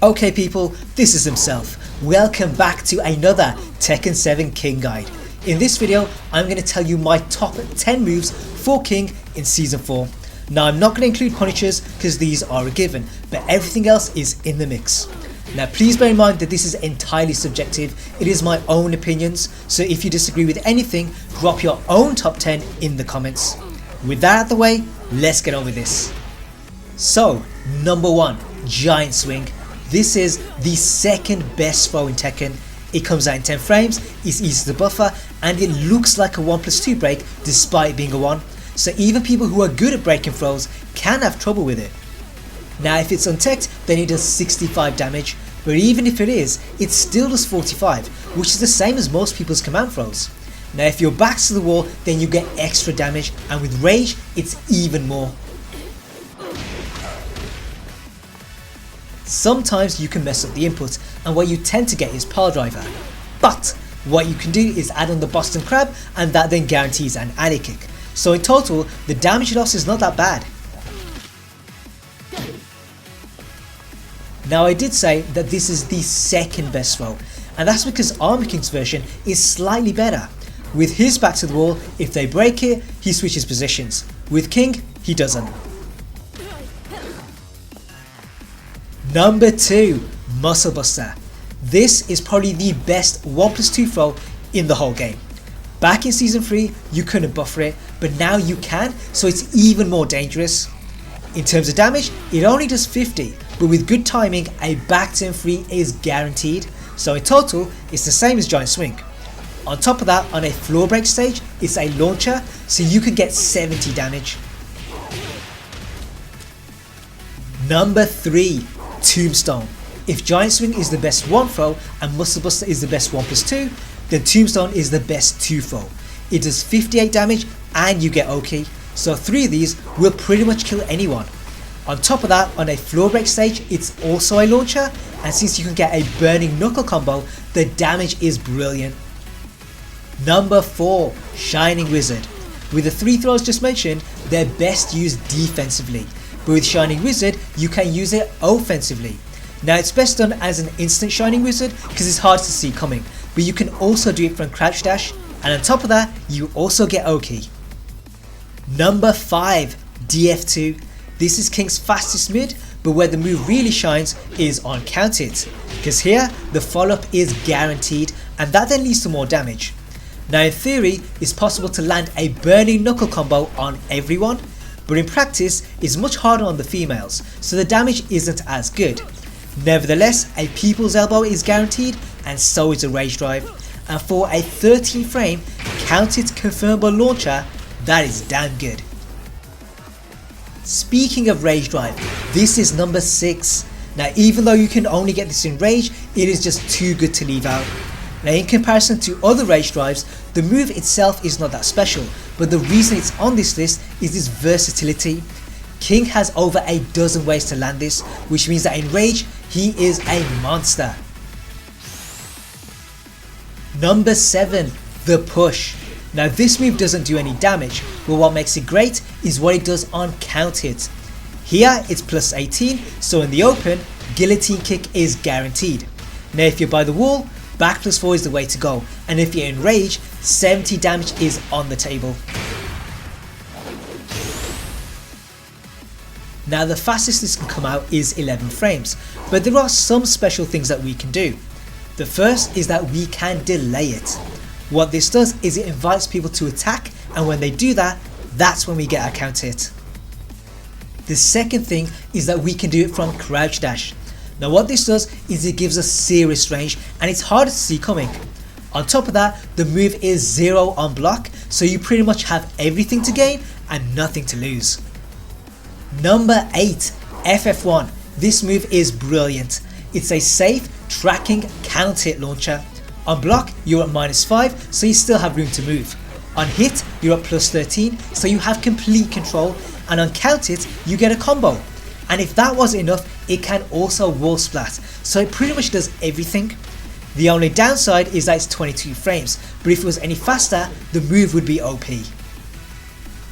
Okay people, this is himself. Welcome back to another Tekken 7 King guide. In this video, I'm going to tell you my top 10 moves for King in Season 4. Now I'm not going to include punishers because these are a given, but everything else is in the mix. Now please bear in mind that this is entirely subjective, it is my own opinions, so if you disagree with anything, drop your own top 10 in the comments. With that out of the way, let's get on with this. So, number 1, Giant Swing. This is the second best throw in Tekken. It comes out in 10 frames, it's easy to buffer, and it looks like a 1+2 break despite being a 1. So even people who are good at breaking throws can have trouble with it. Now if it's untech'd, then it does 65 damage, but even if it is, it still does 45, which is the same as most people's command throws. Now if your back's to the wall, then you get extra damage, and with rage, it's even more. Sometimes you can mess up the input, and what you tend to get is pile driver. But what you can do is add on the Boston Crab, and that then guarantees an alley kick. So in total, the damage loss is not that bad. Now I did say that this is the second best throw, and that's because Armor King's version is slightly better. With his back to the wall, if they break it, he switches positions. With King, he doesn't. Number 2, Muscle Buster. This is probably the best 1+2 throw in the whole game. Back in Season 3, you couldn't buffer it, but now you can, so it's even more dangerous. In terms of damage, it only does 50, but with good timing, a back turn 3 is guaranteed, so in total, it's the same as Giant Swing. On top of that, on a floor break stage, it's a launcher, so you can get 70 damage. Number 3, Tombstone. If Giant Swing is the best 1 throw and Muscle Buster is the best 1+2, then Tombstone is the best 2 throw. It does 58 damage and you get OK, so 3 of these will pretty much kill anyone. On top of that, on a floor break stage, it's also a launcher, and since you can get a burning knuckle combo, the damage is brilliant. Number 4, Shining Wizard. With the 3 throws just mentioned, they're best used defensively, but with Shining Wizard, you can use it offensively. Now it's best done as an instant Shining Wizard because it's hard to see coming, but you can also do it from crouch dash, and on top of that, you also get OK. Number 5, DF2. This is King's fastest mid, but where the move really shines is on counterhit, because here the follow-up is guaranteed, and that then leads to more damage. Now in theory, it's possible to land a burning knuckle combo on everyone, but in practice it's much harder on the females, so the damage isn't as good. Nevertheless, a people's elbow is guaranteed, and so is a rage drive, and for a 13 frame counted confirmable launcher, that is damn good. Speaking of rage drive, this is number 6. Now even though you can only get this in rage, it is just too good to leave out. Now in comparison to other rage drives, the move itself is not that special, but the reason it's on this list is its versatility. King has over a dozen ways to land this, which means that in rage, he is a monster. Number 7, the push. Now this move doesn't do any damage, but what makes it great is what it does on count hit. Here it's plus 18, so in the open, guillotine kick is guaranteed. Now if you're by the wall, back plus 4 is the way to go, and if you're in rage, 70 damage is on the table. Now the fastest this can come out is 11 frames, but there are some special things that we can do. The first is that we can delay it. What this does is it invites people to attack, and when they do that, that's when we get our count hit. The second thing is that we can do it from crouch dash. Now what this does is it gives us serious range, and it's harder to see coming. On top of that, the move is 0 on block, so you pretty much have everything to gain and nothing to lose. Number 8, FF1. This move is brilliant. It's a safe, tracking, count hit launcher. On block, you're at -5, so you still have room to move. On hit, you're at plus 13, so you have complete control, and on count hit, you get a combo. And if that wasn't enough, it can also wall splat, so it pretty much does everything. The only downside is that it's 22 frames, but if it was any faster, the move would be OP.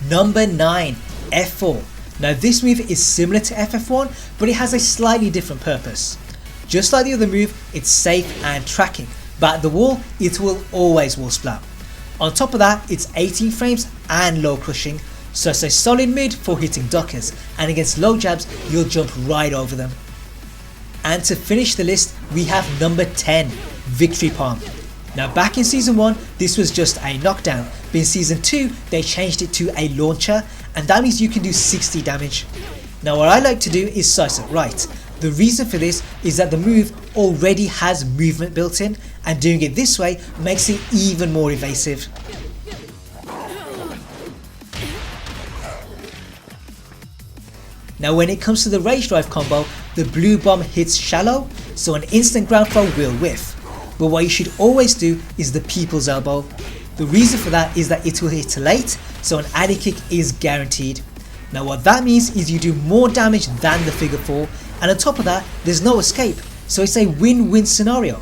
Number 9, F4. Now this move is similar to FF1, but it has a slightly different purpose. Just like the other move, it's safe and tracking, but at the wall it will always wall splat. On top of that, it's 18 frames and low crushing, so it's a solid mid for hitting duckers, and against low jabs you'll jump right over them. And to finish the list, we have number 10, Victory Palm. Now back in season 1 this was just a knockdown, but in season 2 they changed it to a launcher, and that means you can do 60 damage. Now what I like to do is slice it right. The reason for this is that the move already has movement built in, and doing it this way makes it even more evasive. Now when it comes to the rage drive combo, the blue bomb hits shallow, so an instant ground throw will whiff. But what you should always do is the people's elbow. The reason for that is that it will hit late, so an added kick is guaranteed. Now what that means is you do more damage than the figure 4, and on top of that there's no escape, so it's a win-win scenario.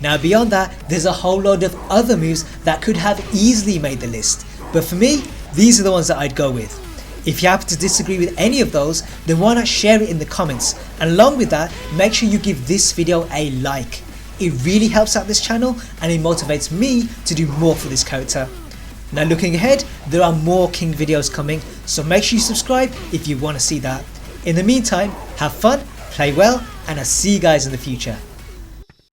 Now beyond that, there's a whole load of other moves that could have easily made the list, but for me these are the ones that I'd go with. If you happen to disagree with any of those, then why not share it in the comments, and along with that make sure you give this video a like. It really helps out this channel and it motivates me to do more for this character. Now looking ahead, there are more King videos coming, so make sure you subscribe if you want to see that. In the meantime, have fun, play well, and I'll see you guys in the future.